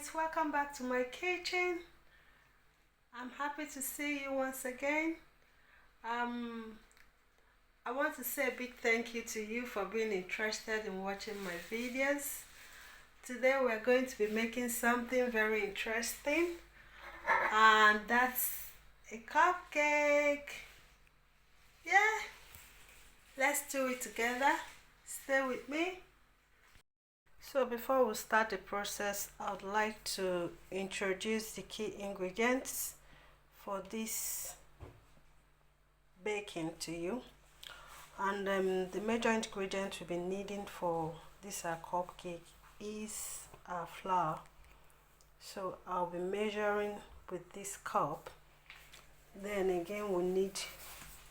guys, welcome back to my kitchen. I'm happy to see you once again. I want to say a big thank you to you for being interested in watching my videos. Today we're going to be making something very interesting, and that's a cupcake. Yeah, let's do it together. Stay with me. So before we start the process, I would like to introduce the key ingredients for this baking to you. And the major ingredient we'll be needing for this cupcake is flour. So I'll be measuring with this cup. Then again we'll need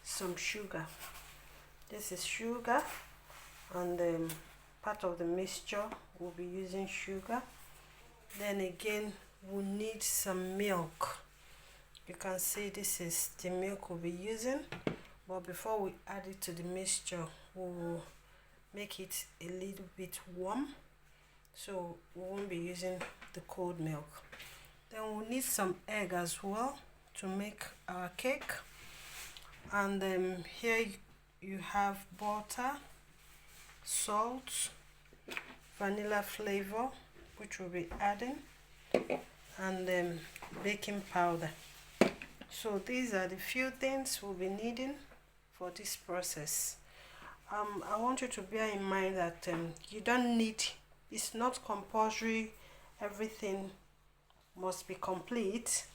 some sugar. This is sugar, and part of the mixture we'll be using sugar. Then again we'll need some milk. You can see this is the milk we'll be using, but before we add it to the mixture we'll make it a little bit warm, so we won't be using the cold milk. Then we'll need some egg as well to make our cake. And here you have butter, salt, vanilla flavor, which we'll be adding, and baking powder. So these are the few things we'll be needing for this process. I want you to bear in mind that you don't need, it's not compulsory everything must be complete,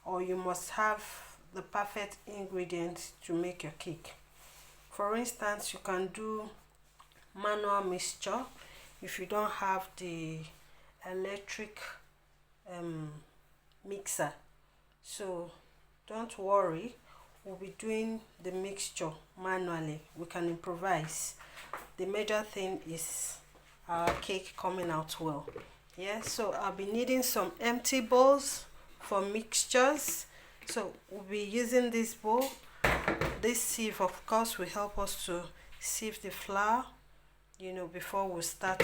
or you must have the perfect ingredients to make your cake. For instance, you can do manual mixture if you don't have the electric mixer. So don't worry, we'll be doing the mixture manually. We can improvise. The major thing is our cake coming out well. Yeah, so I'll be needing some empty bowls for mixtures. So we'll be using this bowl. This sieve of course will help us to sieve the flour, you know, before we start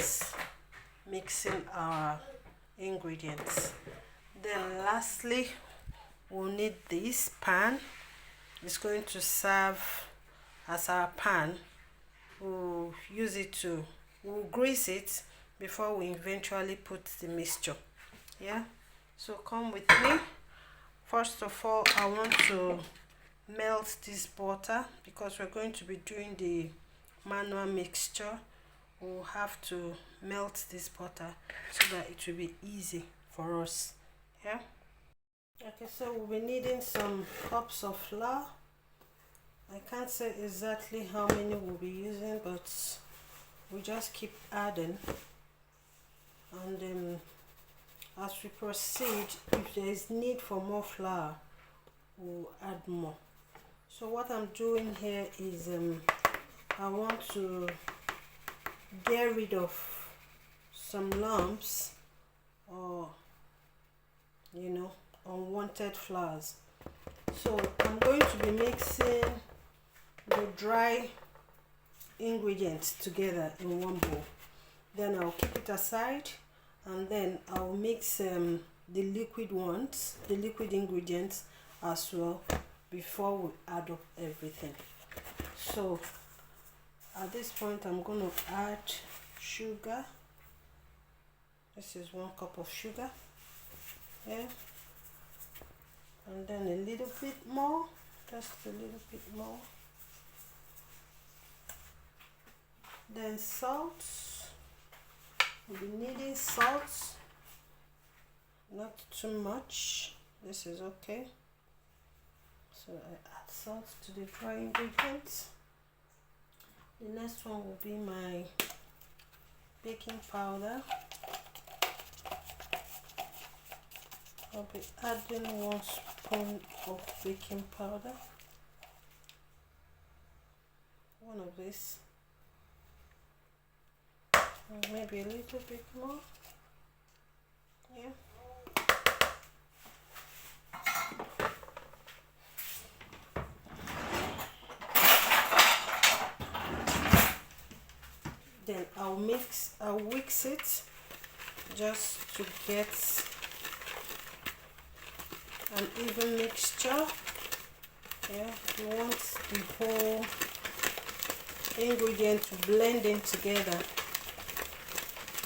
mixing our ingredients. Then lastly, we'll need this pan. It's going to serve as our pan. We'll use it to, we'll grease it before we eventually put the mixture. Yeah, so come with me. First of all, I want to melt this butter because we're going to be doing the manual mixture. We'll have to melt this butter so that it will be easy for us. Yeah. Okay, so we'll be needing some cups of flour. I can't say exactly how many we'll be using, but we just keep adding, and as we proceed, if there is need for more flour, we'll add more. So what I'm doing here is I want to get rid of some lumps or, you know, unwanted flours. So I'm going to be mixing the dry ingredients together in one bowl. Then I'll keep it aside, and then I'll mix the liquid ones, the liquid ingredients as well, before we add up everything. So at this point I'm going to add sugar. This is 1 cup of sugar. Yeah, and then a little bit more, just a little bit more. Then salt. We'll be needing salt, not too much. This is okay. So I add salt to the dry ingredients. The next one will be my baking powder. I'll be adding 1 spoon of baking powder. One of this. Maybe a little bit more. Yeah. Then I'll whisk it just to get an even mixture. Yeah, you want the whole ingredient to blend in together.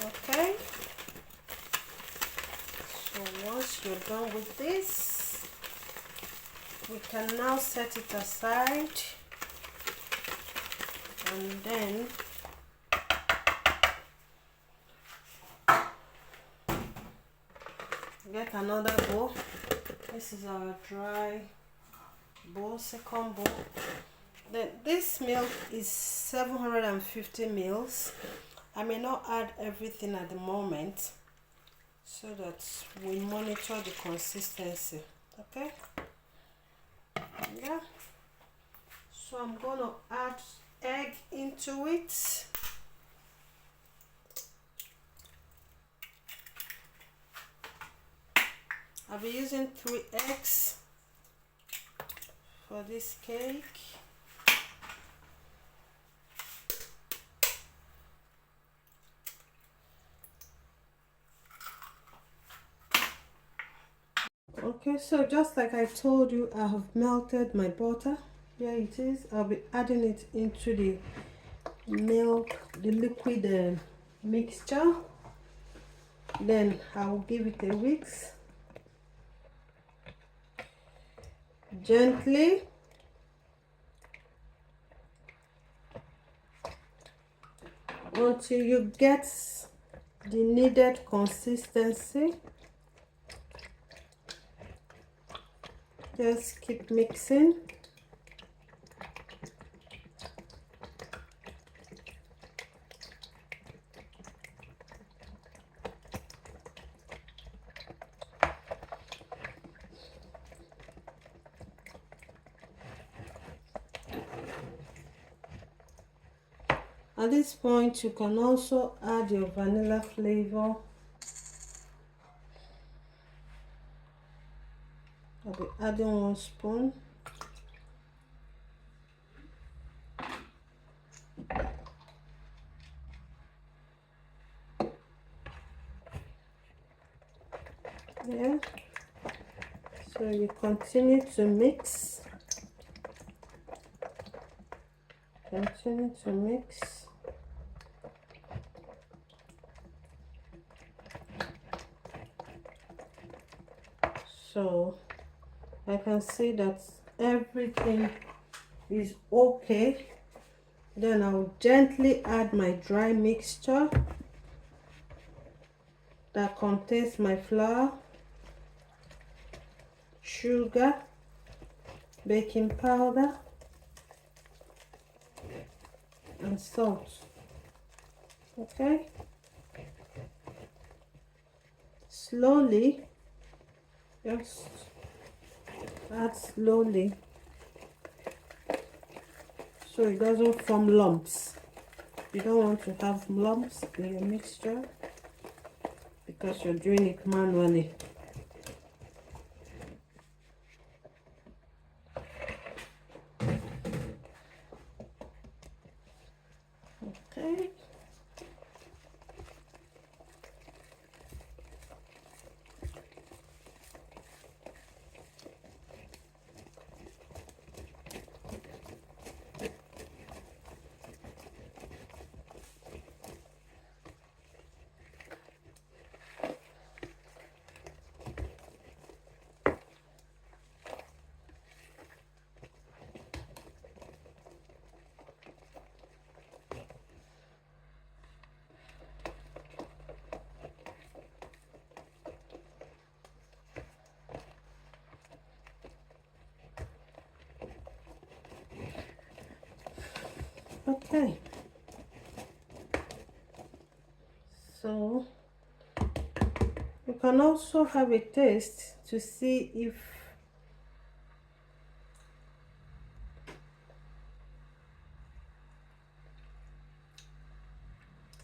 Okay, so once you're done with this, we can now set it aside, and then get another bowl. This is our dry bowl, second bowl. Then this milk is 750 mils. I may not add everything at the moment so that we monitor the consistency. Okay, yeah, so I'm gonna add egg into it. I'll be using 3 eggs for this cake. Okay, so just like I told you, I have melted my butter. Here it is. I'll be adding it into the milk, the liquid mixture. Then I will give it a whisk gently. Until you get the needed consistency. Just keep mixing. At this point, you can also add your vanilla flavor. I'll be adding 1 spoon. Yeah, so you continue to mix. Continue to mix. So I can see that everything is okay. Then I'll gently add my dry mixture that contains my flour, sugar, baking powder, and salt. Okay, slowly, just add slowly so it doesn't form lumps. You don't want to have lumps in your mixture because you're doing it manually. Okay. Okay, so you can also have a taste to see if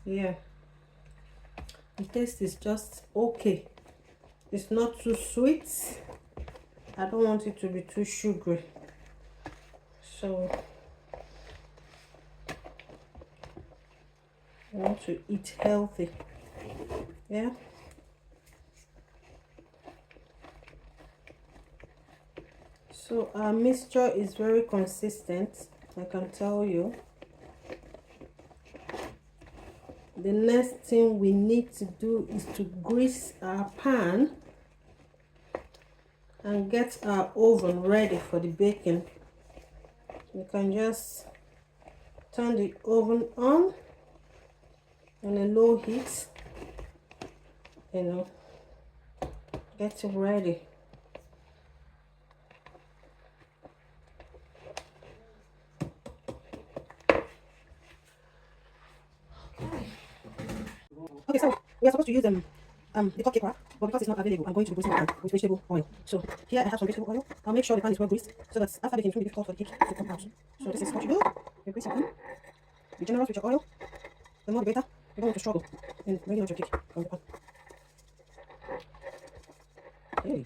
the taste is just okay. It's not too sweet. I don't want it to be too sugary. So I want to eat healthy. Yeah. So our mixture is very consistent, I can tell you. The next thing we need to do is to grease our pan and get our oven ready for the baking. You can just turn the oven on a low heat, you know, get it ready. Okay, so we are supposed to use the cupcake wrap, but because it's not available, I'm going to be greasing the pan with vegetable oil. So here I have some vegetable oil. I'll make sure the pan is well greased so that after baking it's really difficult for the cake to come out. So this is what you do. You grease your pan. Be generous with your oil. The more the better. You don't want to struggle in bringing out your cake from the pan. Okay.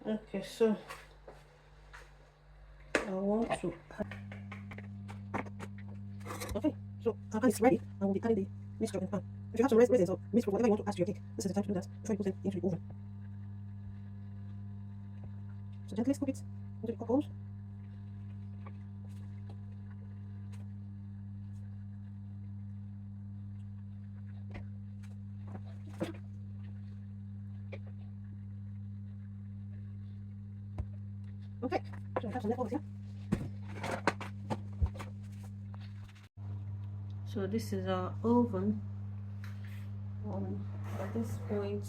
Okay, so I want to add. Okay, so our pan is ready. I will be adding the mixture in the pan. If you have some raisins or mixed fruit, whatever you want to add to your cake, this is the time to do that before you put it into the oven. So gently scoop it into the cup holes. Okay, so I have some leftovers here. So this is our oven. At this point,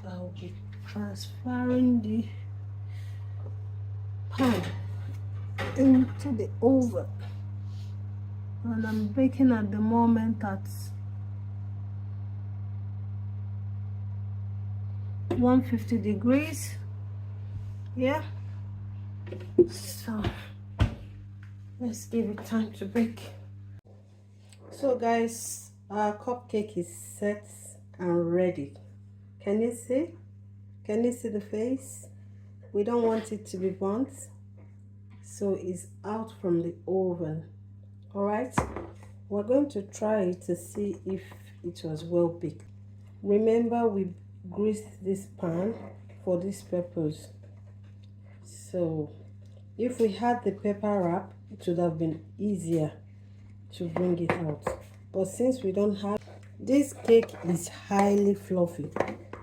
I'll be transferring the pan into the oven, and I'm baking at the moment at 150 degrees. Yeah, so let's give it time to bake. So guys, our cupcake is set and ready. Can you see? Can you see the face? We don't want it to be burnt, so it's out from the oven. All right, we're going to try it to see if it was well baked. Remember, we greased this pan for this purpose. So if we had the paper wrap, it would have been easier to bring it out, but since we don't have, this cake is highly fluffy.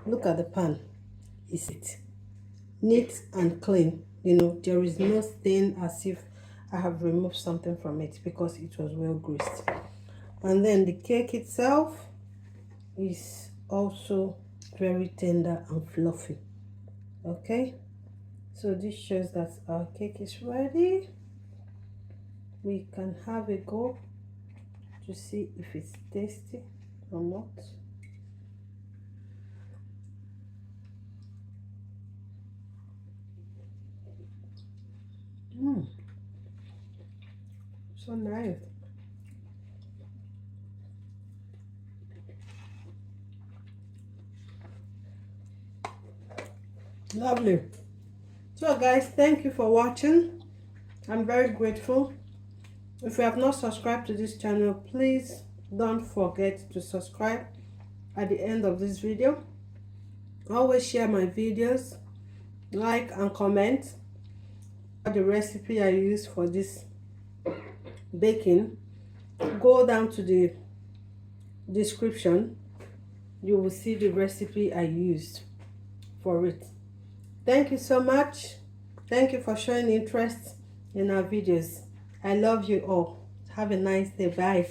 Look at the pan. Is it neat and clean? You know, there is no stain as if I have removed something from it because it was well greased. And then the cake itself is also very tender and fluffy. Okay, so this shows that our cake is ready. We can have a go to see if it's tasty or not. So nice. Lovely. So guys, thank you for watching. I'm very grateful. If you have not subscribed to this channel, please don't forget to subscribe at the end of this video. Always share my videos, like and comment the recipe I use for this baking. Go down to the description, you will see the recipe I used for it. Thank you so much. Thank you for showing interest in our videos. I love you all. Have a nice day. Bye.